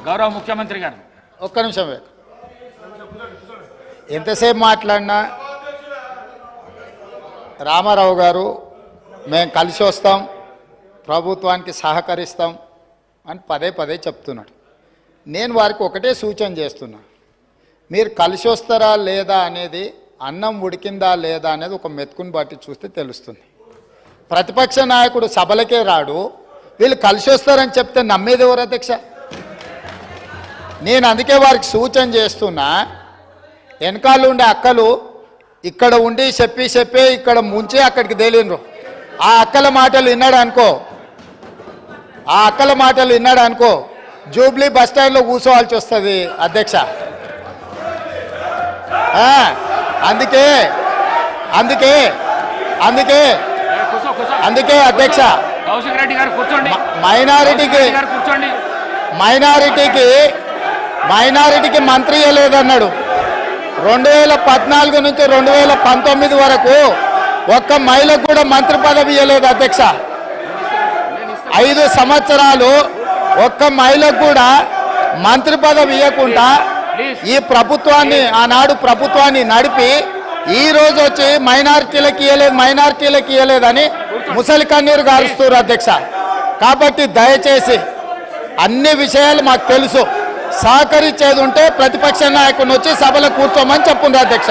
గౌరవ ముఖ్యమంత్రి గారు ఒక్క నిమిషం ఎంతసేపు మాట్లాడినా రామారావు గారు మేము కలిసి వస్తాం, ప్రభుత్వానికి సహకరిస్తాం అని పదే పదే చెప్తున్నాడు. నేను వారికి ఒకటే సూచన చేస్తున్నా, మీరు కలిసి వస్తారా లేదా అనేది, అన్నం ఉడికిందా లేదా అనేది ఒక మెతుకుని బట్టి చూస్తే తెలుస్తుంది. ప్రతిపక్ష నాయకుడు సభలకే రాడు, వీళ్ళు కలిసి వస్తారని చెప్తే నమ్మేది ఎవరు అధ్యక్ష? నేను అందుకే వారికి సూచన చేస్తున్నా, వెనకాల ఉండే అక్కలు ఇక్కడ ఉండి చెప్పి ఇక్కడ ముంచి అక్కడికి తేలినరు. ఆ అక్కల మాటలు విన్నాడు అనుకో జూబ్లీ బస్ స్టాండ్లో కూర్చోవాల్సి వస్తుంది అధ్యక్ష. అందుకే అందుకే అందుకే అందుకే అధ్యక్ష, మైనారిటీకి మంత్రి ఇవ్వలేదన్నాడు. 2014 నుంచి 2019 వరకు ఒక్క మహిళకు కూడా మంత్రి పదవి ఇవ్వలేదు అధ్యక్ష. 5 సంవత్సరాలు ఒక్క మహిళకు కూడా మంత్రి పదవి ఇవ్వకుండా ఈ ప్రభుత్వాన్ని, ఆనాడు ప్రభుత్వాన్ని నడిపి ఈ రోజు వచ్చి మైనారిటీలకు ఇవ్వలేదని ముసలి కన్నీరు గారుస్తారు అధ్యక్ష. కాబట్టి దయచేసి అన్ని విషయాలు మాకు తెలుసు, సహకరించేది ఉంటే ప్రతిపక్ష నాయకుడిని వచ్చి సభలో కూర్చోమని చెప్పుండ్రు అధ్యక్ష.